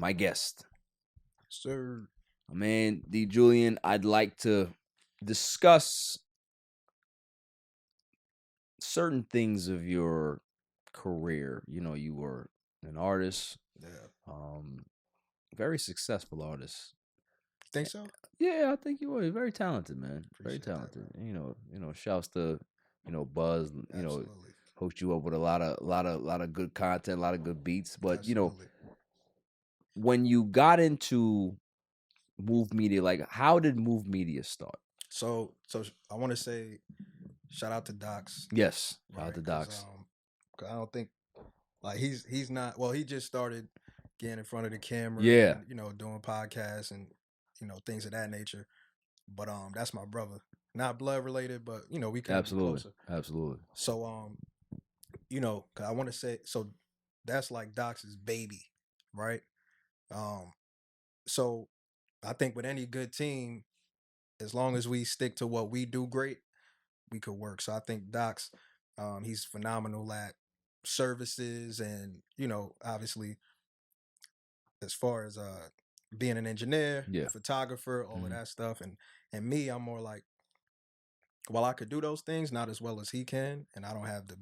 my guest, Sir. my man D.Julien. I'd like to discuss certain things of your career. You know, you were an artist, Yeah. very successful artist. Think so? Yeah, I think you were very talented, man. Very Appreciate that, talented. man. Shouts to Buzz. Absolutely. Hooked you up with a lot of good content, a lot of good beats. But Absolutely. when you got into Muve Media, like how did Muve Media start? So I want to say shout out to Docs, Yes, shout out right? to Because Docs. I don't think like he's not well. He just started getting in front of the camera Yeah, and doing podcasts and things of that nature. But that's my brother, not blood related, but we couldn't be absolutely, closer. absolutely. So 'cause I want to say so that's like Docs's baby, right? Um, so I think with any good team, as long as we stick to what we do great, we could work. So I think Doc's he's phenomenal at services and obviously as far as being an engineer, Yeah, a photographer, all of mhm. that stuff. And me, I'm more like, well, I could do those things, not as well as he can, and I don't have the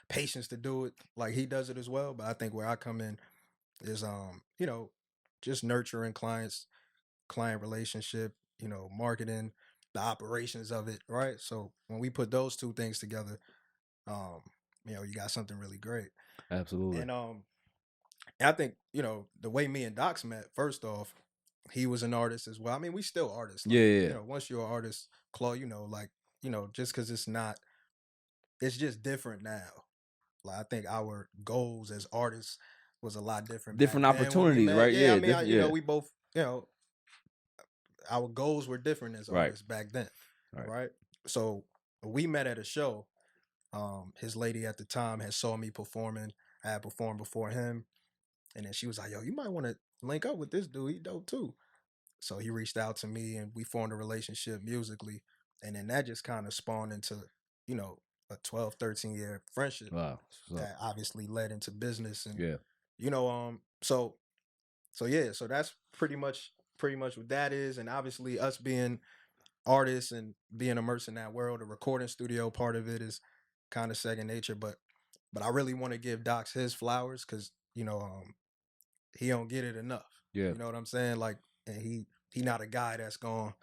patience to do it like he does it as well. But I think where I come in is just nurturing clients, client relationship, marketing, the operations of it, right? So when we put those two things together, um, you got something really great. Absolutely. And I think, the way me and Docs met, first off, he was an artist as well. I mean, we still artists. Yeah, Like, yeah, yeah. once you're an artist, Claude, like, just because it's just different now. Like, I think our goals as artists was a lot different back Different then when we opportunities, met. right? Yeah, I Yeah, mean, yeah. we both, our goals were different as Right, artists back then, right. right? So we met at a show. His lady at the time had saw me performing. I had performed before him, and then she was like, "Yo, you might want to link up with this dude. He dope too." So he reached out to me, and we formed a relationship musically, and then that just kind of spawned into a 12, 13 year friendship Wow. So, that obviously led into business, and yeah, so yeah, so that's pretty much what that is. And obviously us being artists and being immersed in that world, the recording studio part of it is kind of second nature. But I really want to give Docs his flowers because he don't get it enough. yeah, You know what I'm saying? Like, and he not a guy that's gonna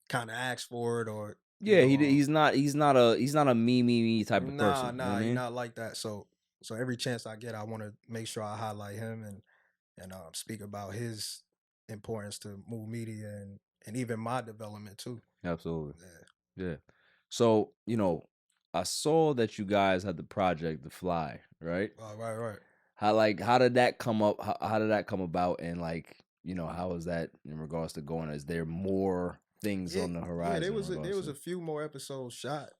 kind of ask for it or yeah. He's not a me type of person. You know what I he mean? not like that. So every chance I get, I want to make sure I highlight him and speak about his importance to Muve Media and even my development too. Absolutely. Yeah. Yeah. So I saw that you guys had the project The Fly, right? Right. How did that come up? How did that come about? And how is that in regards to going? Is there more things Yeah, on the yeah. There horizon in was there regards was to? a few more episodes shot.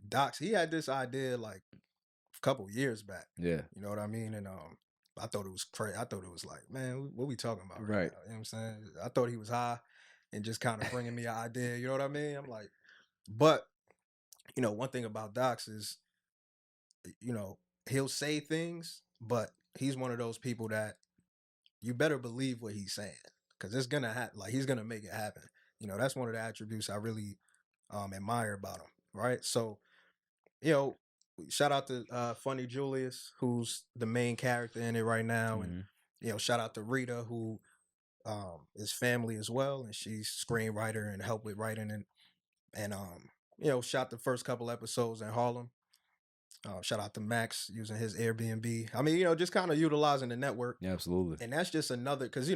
Docs, he had this idea like a couple years back. Yeah. You know what I mean? And I thought it was crazy. I thought it was like, man, what we talking about right now? Right. You know what I'm saying? I thought he was high and just kind of bringing me an idea. You know what I mean? I'm like, but one thing about Docs is, he'll say things, but he's one of those people that you better believe what he's saying because it's gonna happen. Like he's gonna make it happen. That's one of the attributes I really admire about him. Right. So you know, shout out to Funny Julius, who's the main character in it right now, and Hmm. shout out to Rita, who is family as well, and she's screenwriter and help with writing and shot the first couple episodes in Harlem. Shout out to Max using his Airbnb. I mean, just kind of utilizing the network, Yeah, absolutely. and that's just another because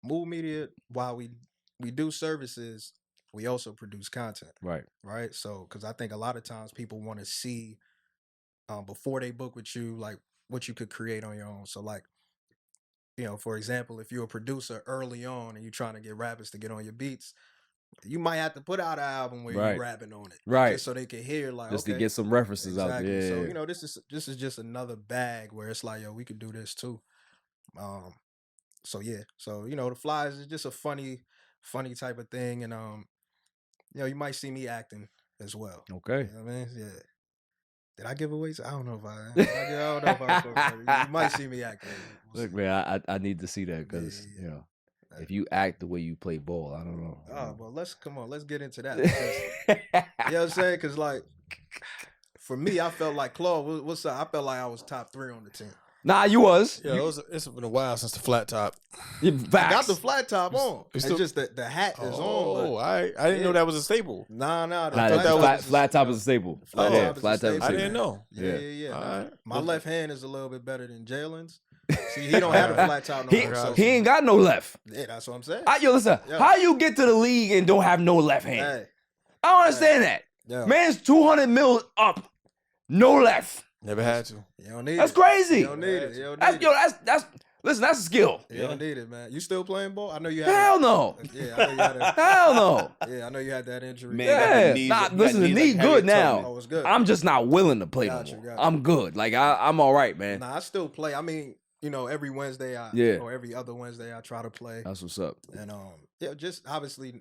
Move Media, while we do services, we also produce content, Right. right? So, because I think a lot of times people want to see before they book with you, like what you could create on your own. So, like, for example, if you're a producer early on and you're trying to get rappers to get on your beats, you might have to put out an album where you Right. rapping on it, Right. just so they can hear, like, Just to okay, get some references out there. exactly. Yeah. So, Yeah. this is just another bag where it's like, yo, we could do this too. Um, so yeah, so the Flies is just a funny type of thing, and you might see me acting as well. Okay. You know what I mean? Yeah. Did I give away? I don't know if I don't know if I was supposed to. You might see me act crazy. We'll Look, see. man, I need to see that because Yeah. you know, if you act the way you play ball, I don't know. Oh, well, let's get into that. Because, you know what I'm saying? Because like, for me, I felt like Claude. What's up? I felt like I was top 3 on the team. Nah, you was. Yeah, it's been a while since the flat top. I got the flat top on. It's just that the hat is on. Oh, I didn't know that was a staple. Nah. Nah, flat top is a staple. Flat top is a flat top is a staple. I staple. didn't know. Yeah. All right. My left hand is a little bit better than Jalen's. See, he don't have a flat top no more. So, He ain't got no left. yeah, that's what I'm saying. Yo, listen, how you get to the league and don't have no left hand? Hey, I don't understand that. yeah. Man's 200 mil up, no left. Never had to. You don't need That's it. crazy. You don't need it. You don't need it. Listen, that's a skill. You don't need it, man. You still playing ball? I know you had. Hell no. Yeah, I know you had. Hell no. Yeah, I know you had that injury. Man, Yeah, knees- nah, you got listen, the knees knee like good Harriet now. Tubman. Oh, it's good. I'm just not willing to play Got no you, more. got you. I'm good. Like I'm all right, man. Nah, I still play. I mean, you know, every Wednesday or every other Wednesday I try to play. That's what's up. And yeah, just obviously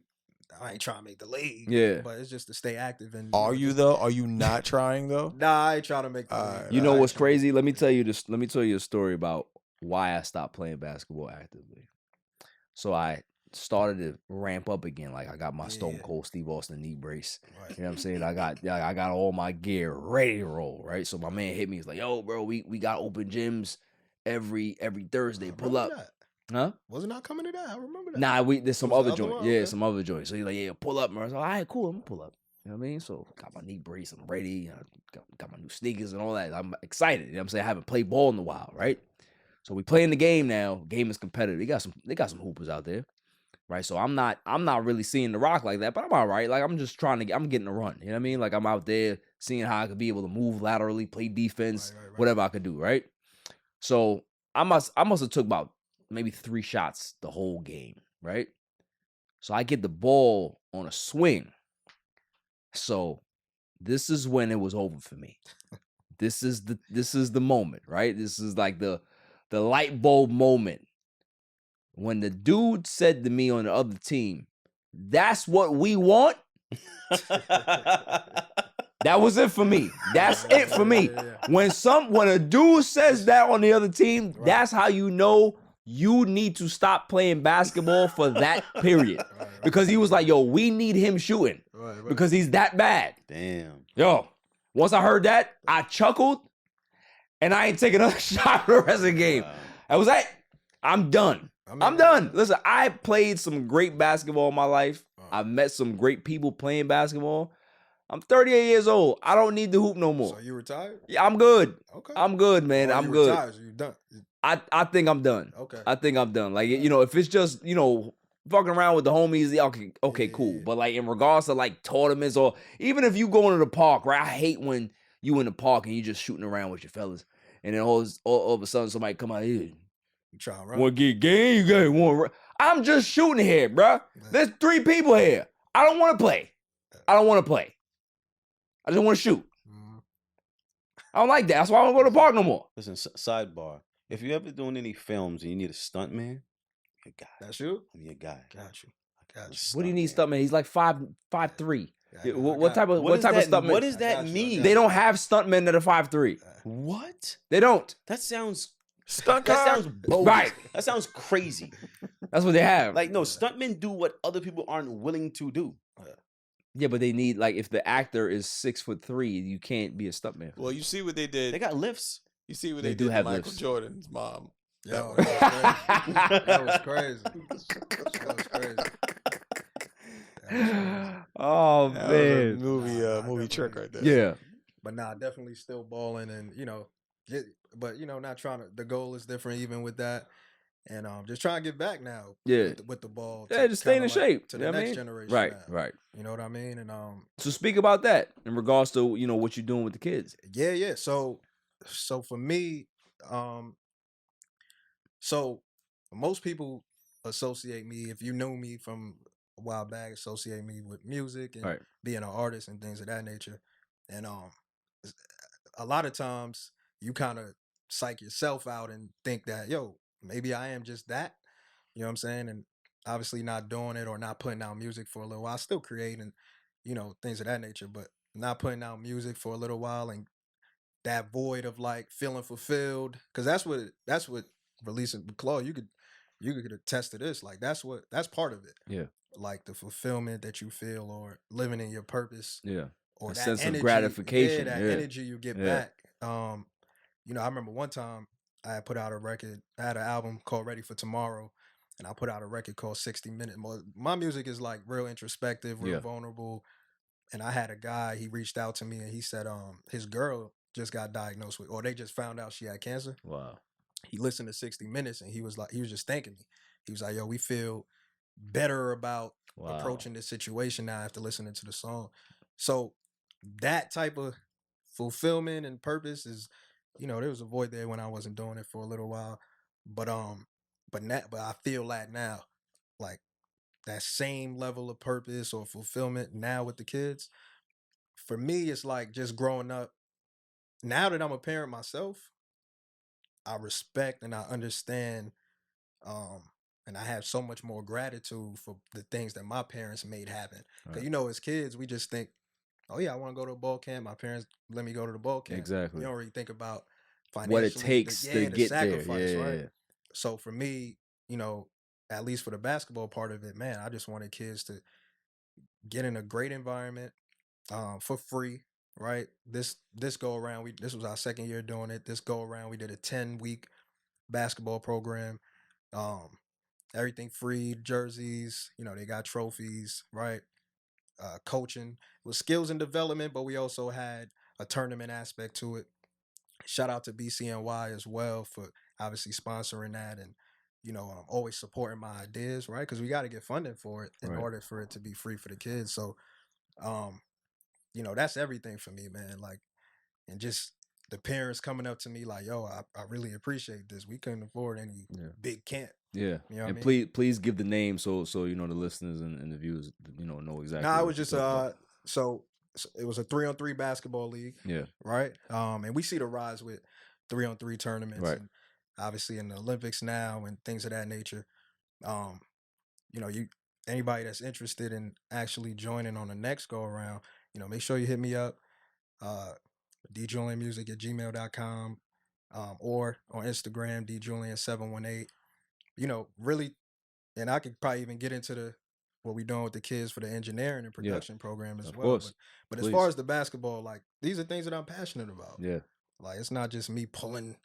I ain't trying to make the league. Yeah. But it's just to stay active and Are you though? Are you not trying though? Nah, I ain't trying to make the league. You Nah, know I ain't what's tryna- crazy? Let me tell you a story about why I stopped playing basketball actively. So I started to ramp up again. Like I got my Stone Yeah. Cold Steve Austin knee brace. Right. You know what I'm saying? I got all my gear ready to roll, right? So my man hit me. He's like, yo, bro, we got open gyms every Thursday. I Pull up. remember that. Huh? Wasn't I coming to that? I remember that. Nah, there's some Was the other other joint. one? Yeah, Okay. some other joint. So he's like, yeah, pull up, man. I was like, all right, cool, I'm gonna pull up. You know what I mean? So got my knee brace, I'm ready. I got my new sneakers and all that. I'm excited. You know what I'm saying? I haven't played ball in a while, right? So we playing the game now. Game is competitive. They got some hoopers out there. Right. So I'm not really seeing the rock like that, but I'm all right. Like I'm just I'm getting a run. You know what I mean? Like I'm out there seeing how I could be able to move laterally, play defense, Right. whatever I could do, right? So I must have took about maybe 3 shots the whole game, right? So I get the ball on a swing. So this is when it was over for me. This is the moment, right? This is like the light bulb moment. When the dude said to me on the other team, "That's what we want." That was it for me. That's it for me. Yeah. When a dude says that on the other team, Right. that's how you know you need to stop playing basketball for that period. Right. Because he was like, yo, we need him shooting Right. because he's that bad. Damn. Yo, once I heard that, I chuckled and I ain't taking another shot for the rest of the game. Wow. That was it. I'm done. I mean, I'm done. Listen, I played some great basketball in my life. Uh-huh. I've met some great people playing basketball. I'm 38 years old. I don't need to hoop no more. So you retired? Yeah, I'm good. Okay. I'm good, man. Or I'm you good. Retired, so you done. I think I'm done. Okay. I think I'm done. Like, you know, if it's just, you know, fucking around with the homies, yeah, okay, cool. Yeah. But like in regards to like tournaments or even if you go into the park, right? I hate when you in the park and you just shooting around with your fellas. And then all of a sudden somebody come out here. You trying to run? Want to get game? You got one. I'm just shooting here, bruh. There's 3 people here. I don't want to play. I don't want to play. I just want to shoot. Mhm. I don't like that. That's why I don't go to the park no more. Listen, sidebar. If you're ever doing any films and you need a stunt man, your guy. That's you? I'm your guy. Got you. I'm a What do you need, stunt stuntman? He's like 5'3". Yeah, I What got type you. of man. what type of stuntman? What does I that got you, I mean? got They don't have stuntmen that are 5'3". What? They don't. That sounds. Stunt That car? sounds bogus. Right. That sounds crazy. That's what they have. Like no, stuntmen do what other people aren't willing to do. yeah, but they need like if the actor is 6'3", you can't be a stuntman. Well, you see what they did. They got lifts. You see what They they do did to have Michael lifts. Jordan's mom. Yo, That that was crazy. That was crazy. Oh That was a man. movie trick right there. Yeah. But nah, definitely still balling and, you know, but, you know, not trying to, the goal is different even with that. And just trying to get back now Yeah. with the ball. Yeah, to just staying kinda in shape. To You the know what I next mean? generation. Right, now. right. You know what I mean? And So speak about that in regards to, you know, what you're doing with the kids. yeah. So for me, so most people associate me, if you know me from a while back, associate me with music and Right. being an artist and things of that nature. And a lot of times you kind of psych yourself out and think that, yo, maybe I am just that. You know what I'm saying? And obviously not doing it or not putting out music for a little while. Still creating, you know, things of that nature, but not putting out music for a little while and that void of like feeling fulfilled, because that's what releasing Claude, you could attest to this. Like that's part of it. Yeah. Like the fulfillment that you feel, or living in your purpose. Yeah. Or A that sense energy, of gratification. that Yeah. energy you get back. You know, I remember one time I had put out a record. I had an album called Ready for Tomorrow, and I put out a record called 60 Minutes. My music is like real introspective, real vulnerable. And I had a guy, he reached out to me and he said his girl just got diagnosed with, or they just found out she had cancer. Wow. He listened to 60 Minutes and he was just thanking me. He was like, yo, we feel better about approaching this situation now after listening to the song. So that type of fulfillment and purpose is, you know, there was a void there when I wasn't doing it for a little while. But I feel that now. Like that same level of purpose or fulfillment now with the kids. For me, it's like just growing up. Now that I'm a parent myself, I respect and I understand, and I have so much more gratitude for the things that my parents made happen. Because, you know, as kids, we just think, oh, yeah, I want to go to a ball camp. My parents let me go to the ball camp. Exactly. You don't really think about financially what it takes to get sacrifice, there. right? So for me, you know, at least for the basketball part of it, man, I just wanted kids to get in a great environment for free, right? This go around, this was our second year doing it. This go around, we did a 10-week basketball program. Everything free, jerseys, you know, they got trophies, right? Coaching with skills and development, but we also had a tournament aspect to it. Shout out to BCNY as well for obviously sponsoring that, and you know, always supporting my ideas, right? Because we got to get funding for it in order for it to be free for the kids. So, you know, that's everything for me, man. Like, and just the parents coming up to me like, yo, I really appreciate this. We couldn't afford any big camp. Yeah. You know what and I mean? please give the name so you know the listeners and the viewers, you know exactly. Nah, it was just so it was a 3-on-3 basketball league. Yeah. Right. And we see the rise with 3-on-3 tournaments, and obviously in the Olympics now and things of that nature. You know, anybody that's interested in actually joining on the next go around, you know, make sure you hit me up. DJulienmusic@gmail.com, or on Instagram, DJulien718. You know, really, and I could probably even get into what we're doing with the kids for the engineering and production program as well. But as far as the basketball, like, these are things that I'm passionate about. Yeah. Like, it's not just me pulling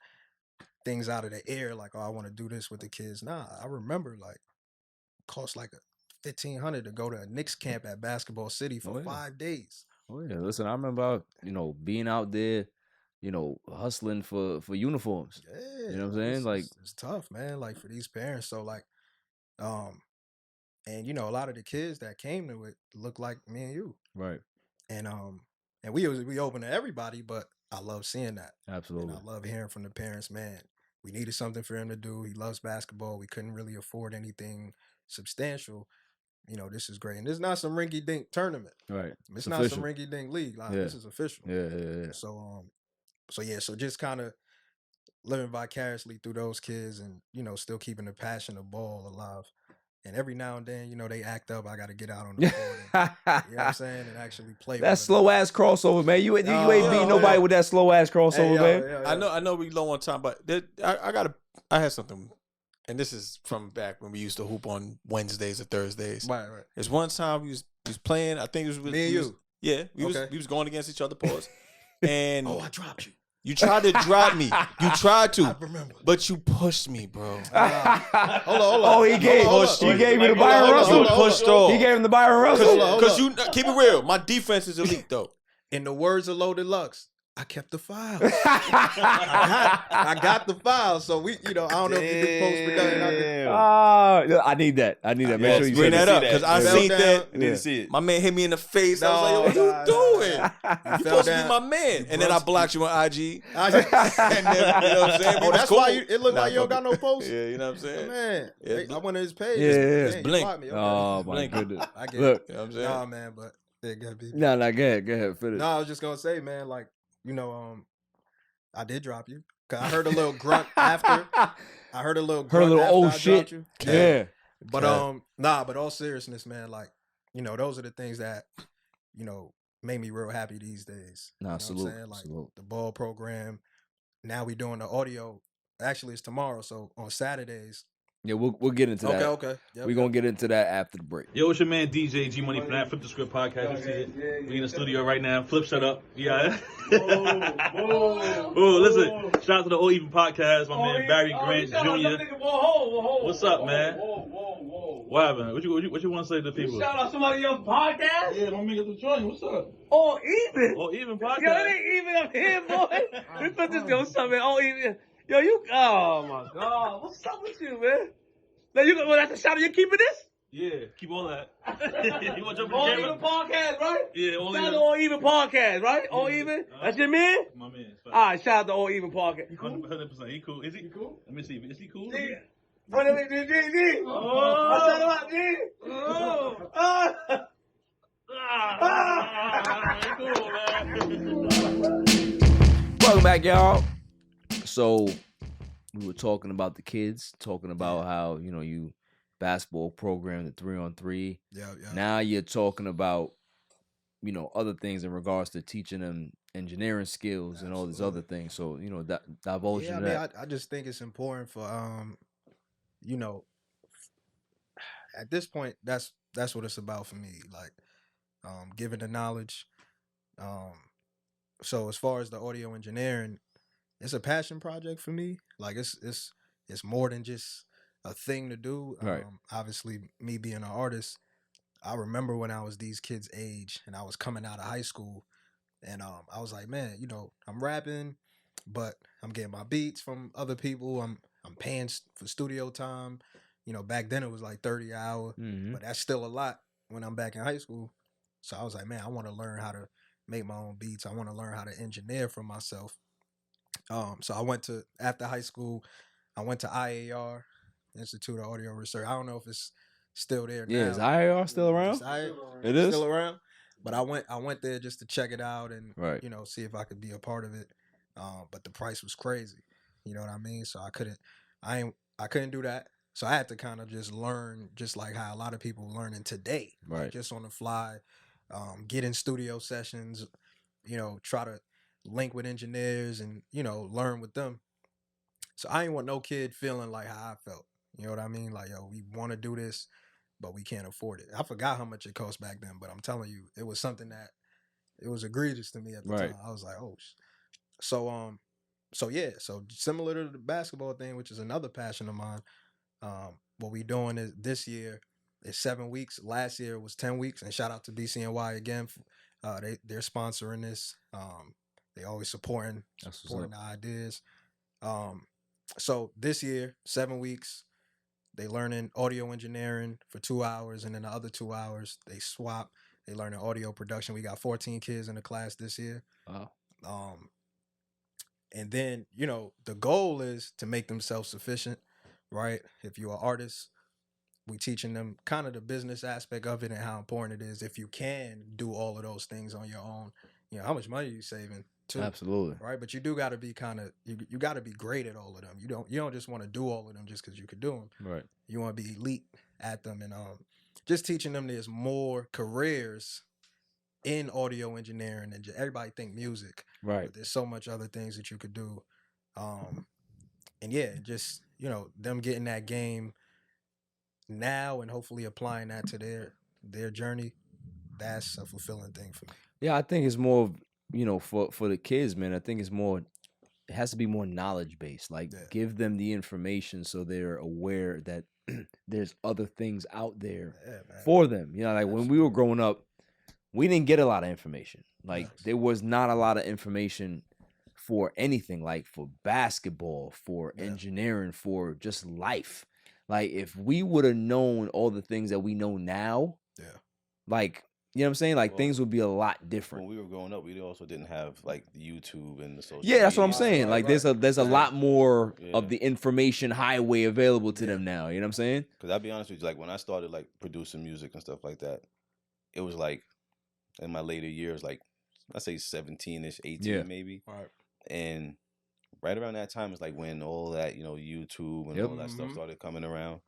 things out of the air like, oh, I want to do this with the kids. Nah, I remember like it cost like $1,500 to go to a KNICKS camp at Basketball City for 5 days. Oh yeah, listen, I remember you know being out there, you know, hustling for uniforms. Yeah, you know what I'm saying? Like it's tough, man. Like for these parents, so like, and you know, a lot of the kids that came to it look like me and you, right? And we open to everybody, but I love seeing that. Absolutely, and I love hearing from the parents. Man, we needed something for him to do. He loves basketball. We couldn't really afford anything substantial. You know, this is great. And it's not some rinky-dink tournament. Right. It's not some rinky-dink league. Like, this is official. Yeah. So just kind of living vicariously through those kids and, you know, still keeping the passion of ball alive. And every now and then, you know, they act up. I got to get out on the court and, you know what I'm saying, and actually play. That slow-ass crossover, man. You ain't beating nobody with that slow-ass crossover, man. I know we low on time, but I had something. And this is from back when we used to hoop on Wednesdays or Thursdays. Right. There's one time we was playing. I think it was with me and you. We was going against each other. Pause. And I dropped you. You tried to drop me. You tried to. I remember. But you pushed me, bro. Hold on. Oh, he gave me the Byron Russell. You pushed off. He gave him the Byron Russell. Because you keep it real. My defense is elite, though. In the words of Low Deluxe, I kept the files. I got the files. So we, you know, I don't know if you did post-production. I need that. Make sure you bring that up because I seen that. I need to see it. My man hit me in the face. I was like, "Yo, what you doing? You supposed to be my man." And then I blocked you on IG. And then, you know what I'm saying? Oh, that's why it looked like you don't got no post. Yeah, you know what I'm saying? Man, I went to his page. Yeah, it's blink. Oh my goodness. I get Look, it. You know what I'm saying? Nah, man, but it gotta be. No, go ahead, finish. No, I was just gonna say, man, like, you know, I did drop you. Cause I heard a little grunt after. I heard a little oh shit. You. Yeah. But but all seriousness, man, like, you know, those are the things that, you know, made me real happy these days. Nah, you know what I'm salute, saying? Like salute. the ball program. Now we doing the audio. Actually, it's tomorrow. So on Saturdays. Yeah, we'll get into that. Okay. Yep, We're gonna get into that after the break. Yo, it's your man DJ G Money from that Flip the Script podcast. You see it? We in the studio right now. Flip, shut up. Yeah. Oh, listen. Shout out to the All Even podcast. My man Barry Grant Jr. What's up, man? What happened? What you want to say to the people? Shout out somebody else's podcast? Yeah, my nigga the joint. What's up? All Even? All Even podcast. Yo, it ain't even up here, boy. We put this yo, what's up, man? All Even. Yo, you, oh my God. What's up with you, man? Now you well, that's a shout out. You keeping this? Yeah, keep all that. You want to jump in the All camera? Even podcast, right? Yeah, All Shout out Even. to All Even podcast, right? All Even? That's your man? My man. All right, shout out to All Even podcast. 100%. He cool. Is he cool? Let me see. Is he cool? Yeah. What is it, G? Oh. I shout out, G. Oh. He cool, man. Welcome back, y'all. So we were talking about the kids, talking about how you basketball program, the 3-on-3. Yeah. Now you're talking about other things in regards to teaching them engineering skills and all these other things. So divulge into that. I just think it's important for at this point that's what it's about for me. Like giving the knowledge. So as far as the audio engineering, it's a passion project for me. Like it's more than just a thing to do. Right. Obviously, me being an artist, I remember when I was these kids' age and I was coming out of high school, and I was like, man, I'm rapping, but I'm getting my beats from other people. I'm paying for studio time. Back then it was like 30 an hour, but that's still a lot when I'm back in high school. So I was like, man, I want to learn how to make my own beats. I want to learn how to engineer for myself. So I went to, after high school, I went to IAR, Institute of Audio Research. I don't know if it's still there now. Yeah, is IAR still around? It is still around. But I went there just to check it out and right. See if I could be a part of it. But the price was crazy. You know what I mean? So I couldn't do that. So I had to kind of just learn, just like how a lot of people are learning today, right? Like just on the fly, get in studio sessions, try to link with engineers and learn with them. So I ain't want no kid feeling like how I felt. You know what I mean? Like, yo, we want to do this, but we can't afford it. I forgot how much it cost back then, but I'm telling you, it was something that it was egregious to me at the time. I was like, oh. So yeah. So similar to the basketball thing, which is another passion of mine. What we doing is this year is 7 weeks. Last year was 10 weeks. And shout out to BCNY again. They're sponsoring this. They always supporting the ideas. So this year, 7 weeks, they learning audio engineering for 2 hours, and then the other 2 hours they swap. They learning audio production. We got 14 kids in the class this year. Wow. And then the goal is to make them self-sufficient, right? If you're an artist, we teaching them kind of the business aspect of it and how important it is if you can do all of those things on your own. How much money you saving too. Absolutely. Right. But you do got to be kind of, you got to be great at all of them. You don't just want to do all of them just because you could do them. Right. You want to be elite at them. And just teaching them there's more careers in audio engineering and everybody think music. Right. But there's so much other things that you could do. And yeah, just, them getting that game now and hopefully applying that to their journey. That's a fulfilling thing for me. Yeah, I think it's more, for the kids, man. I think it's more, it has to be more knowledge based. Like, give them the information so they're aware that there's other things out there for them. Like when we were growing up, we didn't get a lot of information. Like there was not a lot of information for anything, like for basketball, for engineering, for just life. Like if we would have known all the things that we know now, like, you know what I'm saying? Like things would be a lot different. When we were growing up, we also didn't have like the YouTube and the social media. That's what I'm saying. Right, like there's a lot more of the information highway available to them now. You know what I'm saying? Because I'll be honest with you, like when I started like producing music and stuff like that, it was like in my later years, like I say 17-ish, 18 maybe. Right. And right around that time is like when all that, YouTube and all that stuff started coming around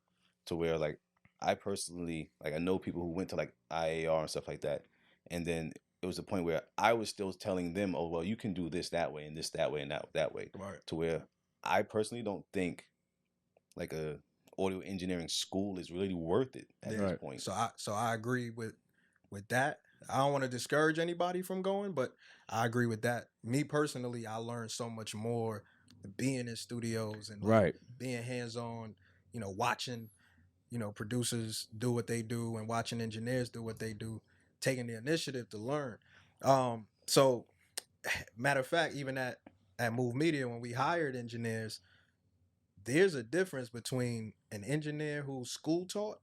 to where like I personally, like I know people who went to like IAR and stuff like that. And then it was a point where I was still telling them, oh, well, you can do this that way and this that way and that way. Right. To where I personally don't think like a audio engineering school is really worth it at this point. So I agree with that. I don't want to discourage anybody from going, but I agree with that. Me personally, I learned so much more being in studios and like, being hands-on, you know, watching, you know, producers do what they do and watching engineers do what they do, taking the initiative to learn. So matter of fact, even at Muve Media, when we hired engineers, there's a difference between an engineer who's school taught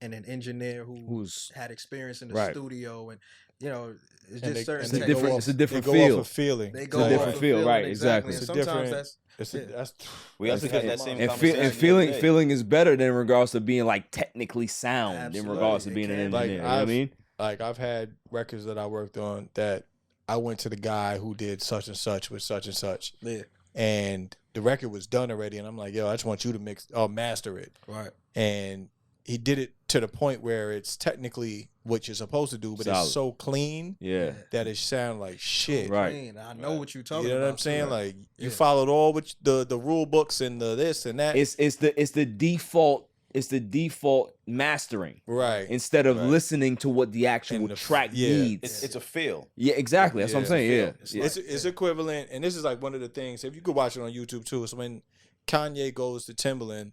and an engineer who's had experience in the studio, and you know, it's just certain. It's a different feel. feel. Off of feeling. They go off a different feel, right? Exactly. And sometimes that's we also had that same and feeling is better than in regards to being like technically sound in regards to being an engineer. Like, you know what I mean? Like I've had records that I worked on that I went to the guy who did such and such with such and such. Yeah. And the record was done already, and I'm like, yo, I just want you to master it. Right. And he did it to the point where it's technically what you're supposed to do, but it's so clean that it sounds like shit. Right. I know what you're talking about. You know what I'm saying? Like you followed all with the rule books and the this and that. It's the default. It's the default mastering, right? Instead of listening to what the actual track needs. It's a feel. Yeah, exactly. That's what I'm saying. Yeah, it's equivalent, and this is like one of the things. If you could watch it on YouTube too, it's when Kanye goes to Timbaland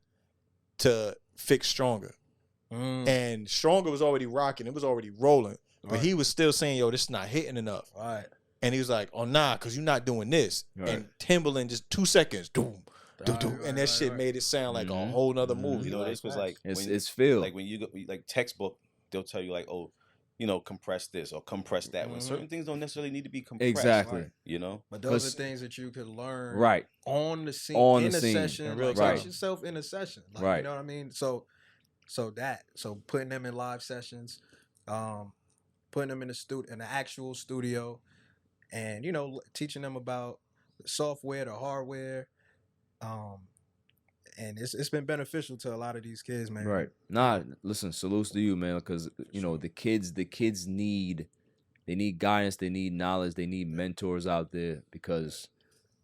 to fix Stronger, and Stronger was already rocking. It was already rolling, but he was still saying, "Yo, this is not hitting enough." Right. And he was like, "Oh nah, because you're not doing this." And Timbaland just 2 seconds, doom. And that shit made it sound like a whole nother movie. You know, this was like it's feel. Like when you go like textbook, they'll tell you like, oh, you know, compress this or compress that. When certain things don't necessarily need to be compressed. Exactly. Right? You know, but those are things that you could learn on the scene, in a scene. session, like touch yourself in a session. Like, you know what I mean? So putting them in live sessions, putting them in the actual studio, and you know, teaching them about the software, the hardware. And it's been beneficial to a lot of these kids, man. Right. Nah, listen, salutes to you, man, because you know the kids need guidance, they need knowledge, they need mentors out there, because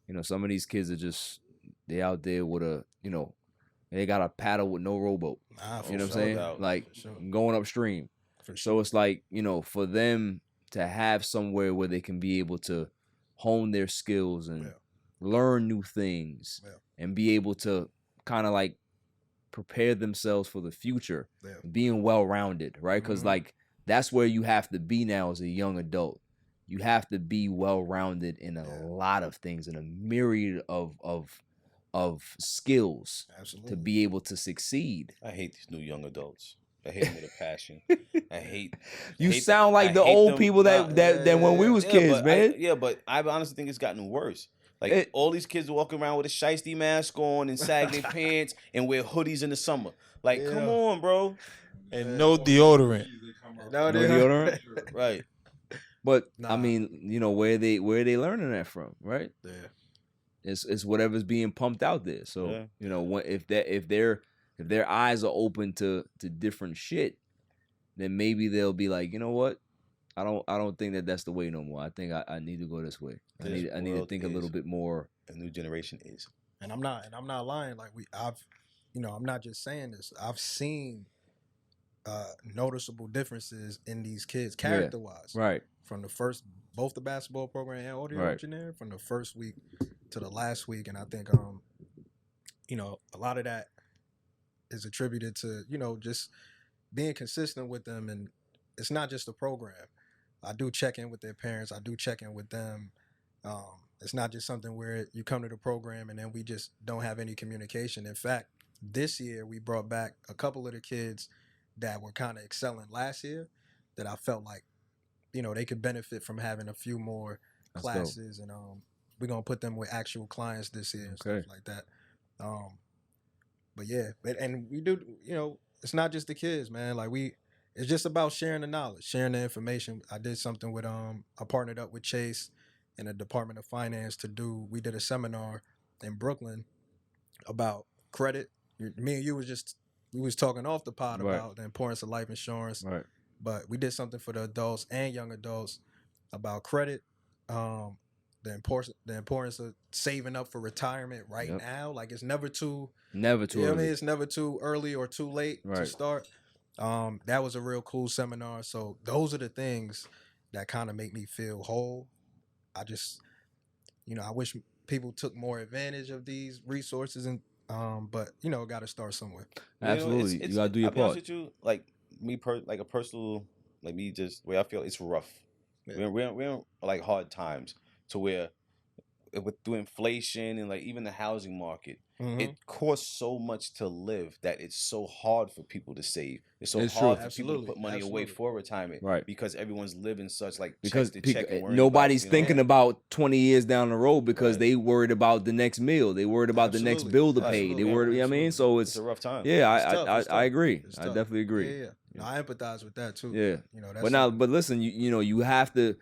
you know some of these kids are they out there with they got a paddle with no rowboat. You know what I'm saying? Like going upstream. So it's like, you know, for them to have somewhere where they can be able to hone their skills and learn new things and be able to kind of like prepare themselves for the future, being well-rounded, right? Because like that's where you have to be now as a young adult. You have to be well-rounded in a lot of things, in a myriad of skills to be able to succeed. I hate these new young adults. I hate them with a passion. I hate. You sound like the old people that when we was kids, man. But I honestly think it's gotten worse. Like all these kids walking around with a shiesty mask on and sagging pants and wear hoodies in the summer. Like, come on, bro. And no deodorant. No deodorant. Right. But I mean, you know, where they learning that from, right? Yeah. It's whatever's being pumped out there. So you know, if their eyes are open to different shit, then maybe they'll be like, you know what? I don't think that's the way no more. I think I need to go this way. I need to think a little bit more. A new generation is. And I'm not lying. Like I'm not just saying this. I've seen noticeable differences in these kids character wise. Right. From both the basketball program and audio engineering, from the first week to the last week. And I think you know, a lot of that is attributed to, you know, just being consistent with them. And it's not just the program. I do check in with their parents. I do check in with them. It's not just something where you come to the program and then we just don't have any communication. In fact, this year we brought back a couple of the kids that were kind of excelling last year that I felt like, you know, they could benefit from having a few more classes. And we're going to put them with actual clients this year and stuff like that. But yeah, and we do, you know, it's not just the kids, man. Like it's just about sharing the knowledge, sharing the information. I did something with, I partnered up with Chase and the Department of Finance we did a seminar in Brooklyn about credit. Me and you we was talking off the pod about the importance of life insurance. Right. But we did something for the adults and young adults about credit, the importance of saving up for retirement right now. Like it's never too early. I mean, it's never too early or too late to start. That was a real cool seminar. So those are the things that kind of make me feel whole. I just, I wish people took more advantage of these resources, and but got to start somewhere. Absolutely, you got to do your I'll be honest part. with you, like me, like a personal, like me, just where I feel it's rough. Yeah. We're in like hard times to where through inflation and like even the housing market, it costs so much to live that it's so hard for people to save. It's so hard for people to put money away for retirement, right? Because everyone's living such like because check to check and nobody's about, thinking about 20 years down the road because they worried about the next meal, they worried about the next bill to pay, they worried, what I mean? So it's a rough time. Yeah, I agree. I definitely agree. Yeah. No, I empathize with that too. Yeah, that's but listen, you have to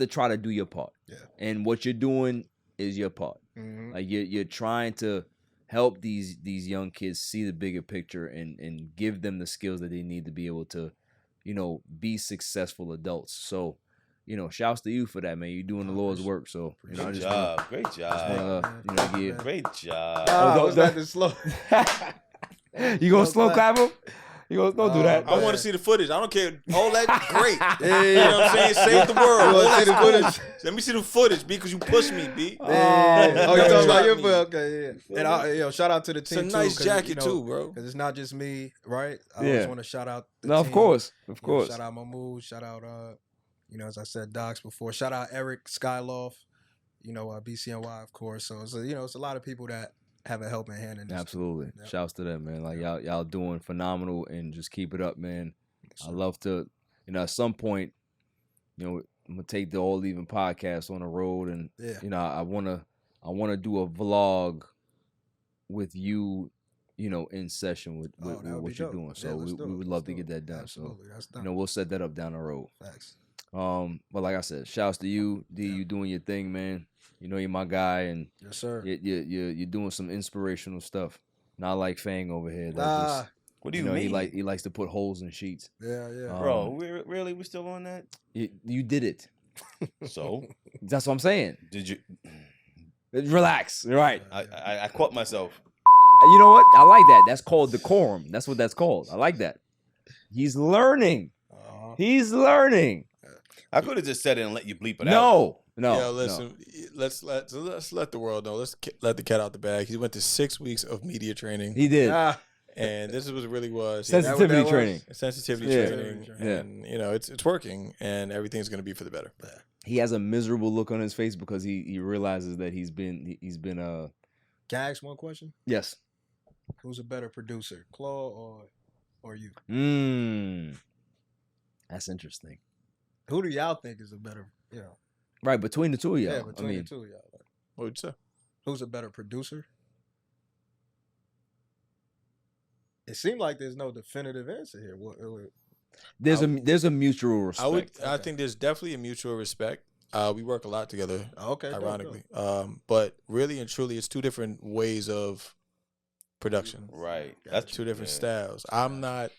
try to do your part. Yeah, and what you're doing is your part. Like you're trying to help these young kids see the bigger picture and give them the skills that they need to be able to, be successful adults. So, shouts to you for that, man. You're doing the Lord's work. So, great job. Great job. Great job. Was that the slow? You gonna slow clap him? You gonna don't do that. I want to see the footage. I don't care. All that great. You know what I'm saying? Save the world. All that footage. Let me see the footage, B, because you pushed me, B. Oh, you talking about your book? Okay, yeah. And shout out to the team. It's a nice jacket too, bro. Because it's not just me, right? I always want to shout out the team. Of course. Shout out Mahmoud. Shout out, as I said, Docs before. Shout out Eric Skyloft. BCNY, of course. So it's it's a lot of people that have a helping hand in this. Absolutely. Yep. Shouts to them, man. Like y'all doing phenomenal, and just keep it up, man. I love to, at some point, I'm gonna take the All Even podcast on the road, and I wanna do a vlog with you, in session with what you're doing. So we would love to get that done. Absolutely. So that's done. we'll set that up down the road. Thanks. But like I said, shouts to you, D. You doing your thing, man. You're my guy, and yes, sir. You're doing some inspirational stuff. Not like Fang over here. What do you mean? He likes to put holes in sheets. Yeah. Bro, we're still on that? You did it. So that's what I'm saying. Did you relax? Right. I caught myself. You know what? I like that. That's called decorum. That's what that's called. I like that. He's learning. He's learning. I could have just said it and let you bleep it out. No. Yo, listen. Let's let the world know. Let's let the cat out the bag. He went to 6 weeks of media training. He did. And this is what it really was. Sensitivity training. Sensitivity training. And it's working, and everything's gonna be for the better. He has a miserable look on his face because he realizes that he's been Can I ask one question? Yes. Who's a better producer, Claude or you? That's interesting. Who do y'all think is a better, Right, between the two of y'all. Yeah, between the two of y'all. What would you say? Who's a better producer? It seemed like there's no definitive answer here. There's a mutual respect. I think there's definitely a mutual respect. We work a lot together. Okay. Ironically, but really and truly, it's two different ways of production. Right. That's two different styles. I'm not.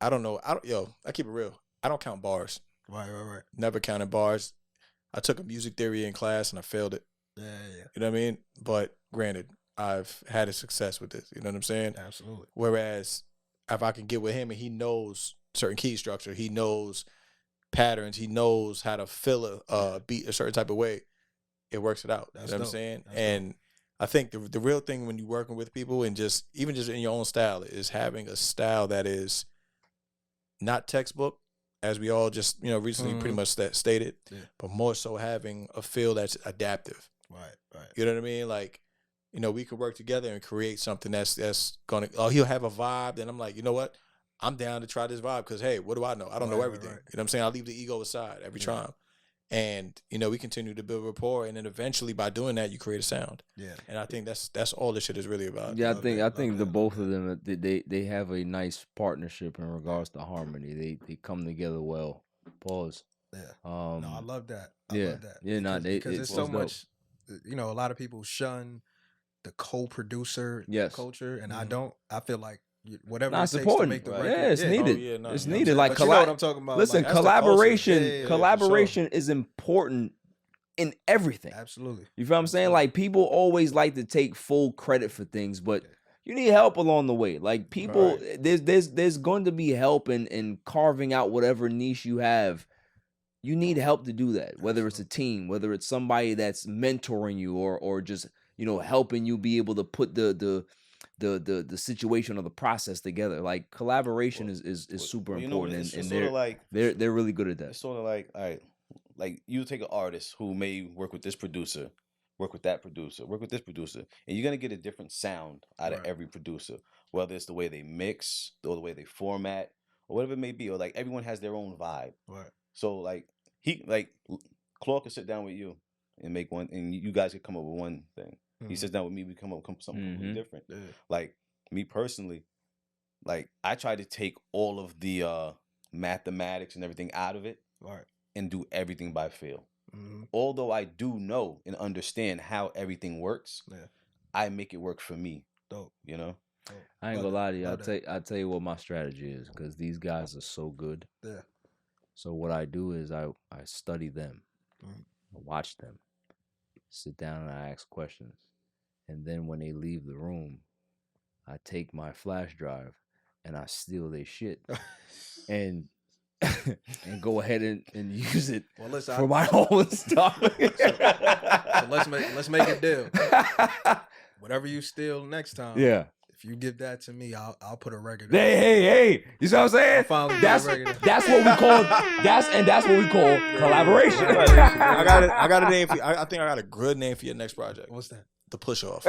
I don't know. I keep it real. I don't count bars. Right. Never counted bars. I took a music theory in class and I failed it. Yeah. You know what I mean? But granted, I've had a success with this. You know what I'm saying? Absolutely. Whereas if I can get with him and he knows certain key structure, he knows patterns, he knows how to fill a beat a certain type of way, it works it out. You know what I'm saying? And I think the real thing when you're working with people and even just in your own style is having a style that is not textbook, as we all just recently pretty much stated, but more so having a feel that's adaptive. Right. You know what I mean? Like, we could work together and create something that's gonna. Oh, he'll have a vibe, and I'm like, you know what? I'm down to try this vibe because hey, what do I know? I don't know everything. Right. You know what I'm saying? I leave the ego aside every time. And we continue to build rapport, and then eventually by doing that, you create a sound. Yeah, and I think that's all this shit is really about. Yeah, I think the both of them they have a nice partnership in regards to harmony. They come together well. Pause. Yeah. No, I love that. Love that. Yeah, because it's so much. A lot of people shun the co-producer culture, and I don't. I feel like whatever Not it takes to supporting. make the Yeah, record. it's needed. Oh, yeah, no, It's you know what needed. I'm Like But you know what I'm talking about. Listen, Like, that's the culture. collaboration. Yeah, yeah, for Collaboration is important in everything. Absolutely. You feel what I'm saying? Like people always like to take full credit for things, but you need help along the way. Like people, there's going to be help in carving out whatever niche you have. You need help to do that. Whether it's a team, whether it's somebody that's mentoring you, or just helping you be able to put the situation or the process together. Like collaboration is super important, and they're really good at that. It's sort of like, all right, like you take an artist who may work with this producer, work with that producer, work with this producer, and you're gonna get a different sound out of every producer, whether it's the way they mix or the way they format or whatever it may be, or like everyone has their own vibe. Right. So like Claude could sit down with you and make one, and you guys could come up with one thing. He sits down with me, we come up with something completely different. Yeah. Like me personally, like I try to take all of the mathematics and everything out of it, and do everything by feel. Although I do know and understand how everything works, I make it work for me. Dope. You know? I ain't gonna lie to you. I'll tell you what my strategy is, because these guys are so good. Yeah. So what I do is I study them, I watch them, sit down and I ask questions. And then when they leave the room, I take my flash drive and I steal their shit and go ahead and use it for my own stuff. So let's make a deal. Whatever you steal next time, if you give that to me, I'll put a record. Hey! You see what I'm saying? That's what we call that's what we call collaboration. I got a name for you. I think I got a good name for your next project. What's that? The Push Off.